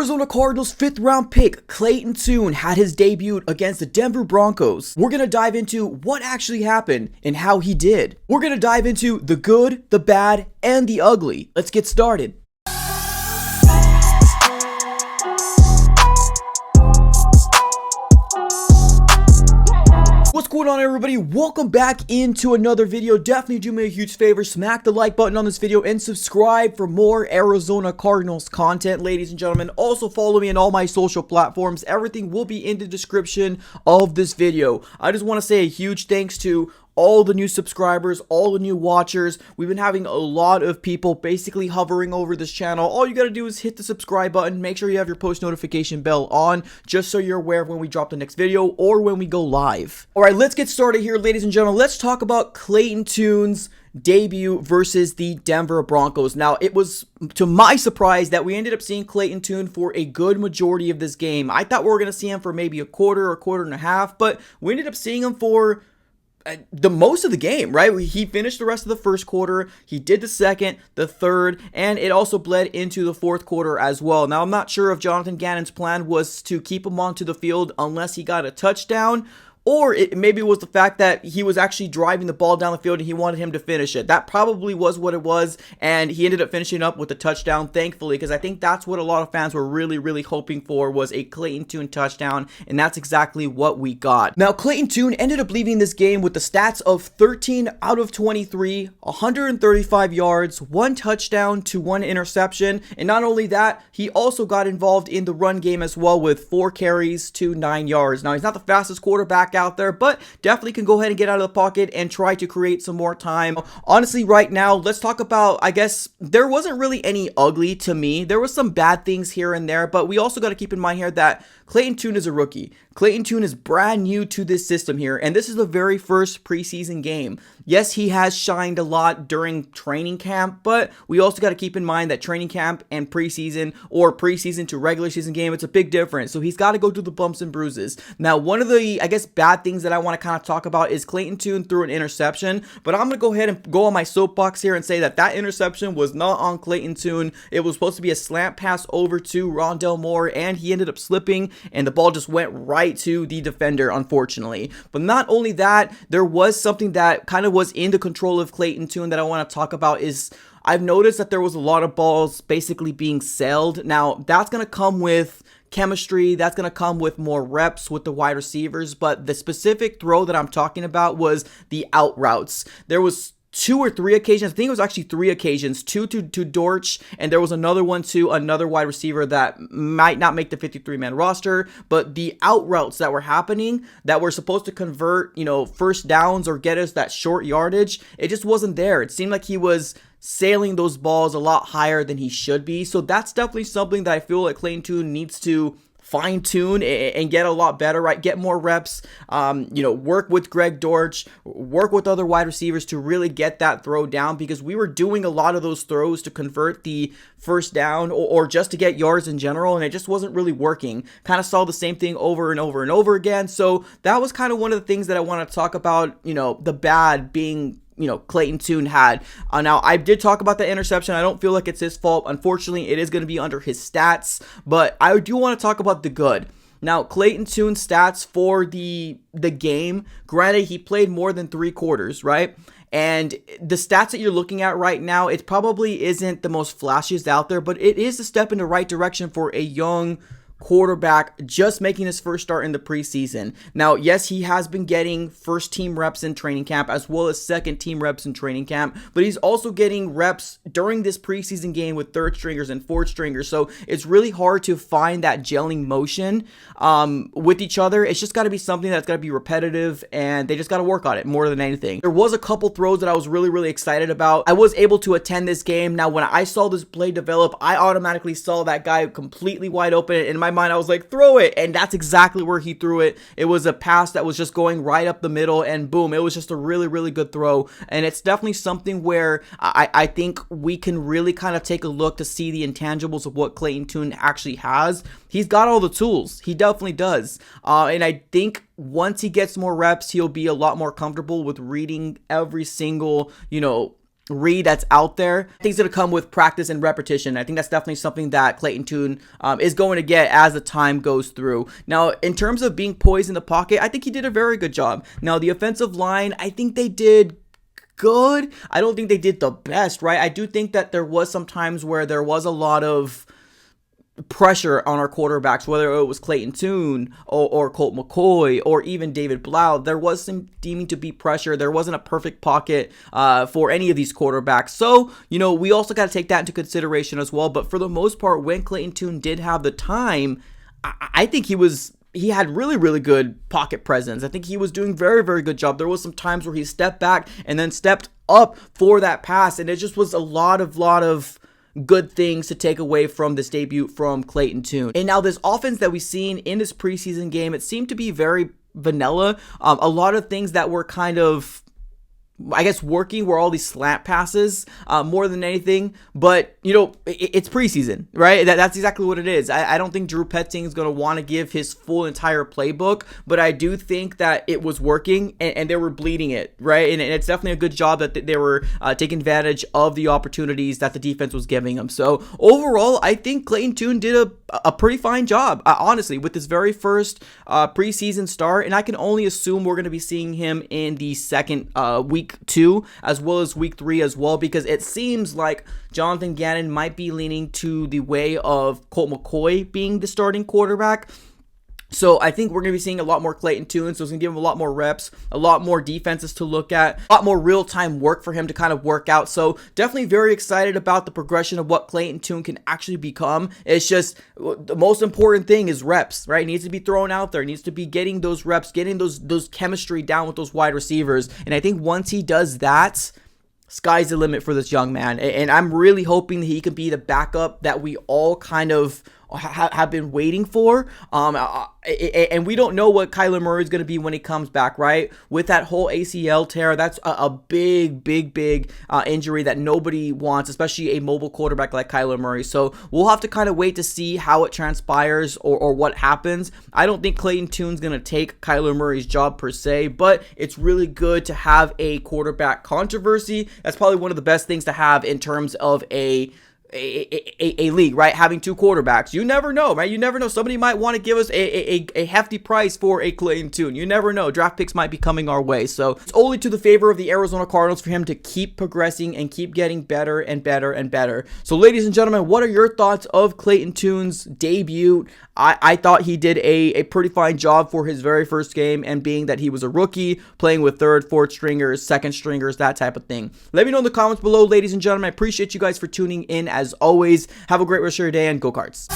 Arizona Cardinals 5th round pick Clayton Tune had his debut against the Denver Broncos. We're going to dive into what actually happened and how he did. We're going to dive into the good, the bad, and the ugly. Let's get started. What's going on, everybody? Welcome back into another video. Definitely do me a huge favor, smack the like button on this video and subscribe for more Arizona Cardinals content, ladies and gentlemen. Also follow me on all my social platforms. Everything will be in the description of this video. I just want to say a huge thanks to all the new subscribers, all the new watchers. We've been having a lot of people basically hovering over this channel. All you gotta do is hit the subscribe button. Make sure you have your post notification bell on, just so you're aware of when we drop the next video or when we go live. All right, let's get started here, ladies and gentlemen. Let's talk about Clayton Tune's debut versus the Denver Broncos. Now, it was to my surprise that we ended up seeing Clayton Tune for a good majority of this game. I thought we were gonna see him for maybe a quarter and a half, but we ended up seeing him for the most of the game, right? He finished the rest of the first quarter, he did the second, the third, and it also bled into the fourth quarter as well. Now, I'm not sure if Jonathan Gannon's plan was to keep him onto the field unless he got a touchdown, or maybe it was the fact that he was actually driving the ball down the field and he wanted him to finish it. That probably was what it was, and he ended up finishing up with a touchdown, thankfully, because I think that's what a lot of fans were really hoping for, was a Clayton Tune touchdown, and that's exactly what we got. Now, Clayton Tune ended up leaving this game with the stats of 13 out of 23, 135 yards, 1 touchdown to 1 interception, and not only that, he also got involved in the run game as well with 4 carries to 9 yards. Now, he's not the fastest quarterback out there, but definitely can go ahead and get out of the pocket and try to create some more time. Honestly, right now, let's talk about, I guess, there wasn't really any ugly to me. There was some bad things here and there, but we also got to keep in mind here that Clayton Tune is a rookie. Clayton Tune is brand new to this system here, and this is the very first preseason game. Yes, he has shined a lot during training camp, but we also got to keep in mind that training camp and preseason, or preseason to regular season game, it's a big difference. So he's got to go through the bumps and bruises. Now, one of the, I guess, bad things that I want to kind of talk about is Clayton Tune threw an interception, but I'm going to go ahead and go on my soapbox here and say that that interception was not on Clayton Tune. It was supposed to be a slant pass over to Rondell Moore, and he ended up slipping, and the ball just went right to the defender, unfortunately. But not only that, there was something that kind of was in the control of Clayton Tune that I want to talk about. Is I've noticed that there was a lot of balls basically being sailed. Now, that's going to come with chemistry, that's going to come with more reps with the wide receivers, but the specific throw that I'm talking about was the out routes. There was 2 or 3 occasions, I think it was actually 3 occasions, 2 to Dortch, and there was another one to another wide receiver that might not make the 53-man roster, but the out routes that were happening that were supposed to convert, first downs or get us that short yardage, it just wasn't there. It seemed like he was sailing those balls a lot higher than he should be, so that's definitely something that I feel like Clayton Tune needs to fine-tune and get a lot better, right? Get more reps, work with Greg Dortch, work with other wide receivers to really get that throw down, because we were doing a lot of those throws to convert the first down or just to get yards in general, and it just wasn't really working. Kind of saw the same thing over and over again. So that was kind of one of the things that I want to talk about, the bad being Clayton Tune had. Now, I did talk about the interception. I don't feel like it's his fault. Unfortunately, it is going to be under his stats, but I do want to talk about the good. Now, Clayton Tune's stats for the game, granted, he played more than 3 quarters, right? And the stats that you're looking at right now, it probably isn't the most flashiest out there, but it is a step in the right direction for a young quarterback just making his first start in the preseason. Now, yes, he has been getting first team reps in training camp as well as second team reps in training camp, but he's also getting reps during this preseason game with third stringers and fourth stringers. So it's really hard to find that gelling motion with each other. It's just got to be something that's got to be repetitive, and they just got to work on it more than anything. There was a couple throws that I was really excited about. I was able to attend this game. Now, when I saw this play develop, I automatically saw that guy completely wide open. In my mind, I was like, throw it, and that's exactly where he threw it. It was a pass that was just going right up the middle, and boom, it was just a really good throw. And it's definitely something where I think we can really kind of take a look to see the intangibles of what Clayton Tune actually has. He's got all the tools. He definitely does. And I think once he gets more reps, he'll be a lot more comfortable with reading every single, read that's out there. I think it's going to come with practice and repetition. I think that's definitely something that Clayton Tune is going to get as the time goes through. Now, in terms of being poised in the pocket, I think he did a very good job. Now, the offensive line, I think they did good. I don't think they did the best, right? I do think that there was some times where there was a lot of pressure on our quarterbacks, whether it was Clayton Tune or Colt McCoy or even David Blau. There was some deeming to be pressure. There wasn't a perfect pocket for any of these quarterbacks. So, we also got to take that into consideration as well. But for the most part, when Clayton Tune did have the time, I think he had really, really good pocket presence. I think he was doing very, very good job. There was some times where he stepped back and then stepped up for that pass, and it just was a lot of good things to take away from this debut from Clayton Tune. And now this offense that we've seen in this preseason game, it seemed to be very vanilla. A lot of things that were kind of, I guess, working were all these slant passes more than anything. But, it's preseason, right? That's exactly what it is. I don't think Drew Petzing is going to want to give his full entire playbook, but I do think that it was working and they were bleeding it, right? And it's definitely a good job that they were taking advantage of the opportunities that the defense was giving them. So overall, I think Clayton Tune did a pretty fine job, honestly, with his very first preseason start. And I can only assume we're going to be seeing him in the second week 2 as well as week 3 as well, because it seems like Jonathan Gannon might be leaning to the way of Colt McCoy being the starting quarterback. So I think we're going to be seeing a lot more Clayton Tune, so it's going to give him a lot more reps, a lot more defenses to look at, a lot more real-time work for him to kind of work out. So definitely very excited about the progression of what Clayton Tune can actually become. It's just the most important thing is reps, right? It needs to be thrown out there. It needs to be getting those reps, getting those chemistry down with those wide receivers. And I think once he does that, sky's the limit for this young man. And I'm really hoping that he can be the backup that we all kind of have been waiting for. And we don't know what Kyler Murray is going to be when he comes back, right? With that whole ACL tear, that's a big injury that nobody wants, especially a mobile quarterback like Kyler Murray. So we'll have to kind of wait to see how it transpires or what happens. I don't think Clayton Tune's going to take Kyler Murray's job per se, but it's really good to have a quarterback controversy. That's probably one of the best things to have in terms of a league, right? Having 2 quarterbacks. You never know, right? You never know. Somebody might want to give us a hefty price for a Clayton Tune. You never know. Draft picks might be coming our way. So it's only to the favor of the Arizona Cardinals for him to keep progressing and keep getting better and better and better. So ladies and gentlemen, what are your thoughts of Clayton Tune's debut? I thought he did a pretty fine job for his very first game, and being that he was a rookie, playing with 3rd, 4th stringers, 2nd stringers, that type of thing. Let me know in the comments below, ladies and gentlemen. I appreciate you guys for tuning in as always. Have a great rest of your day, and go Cards.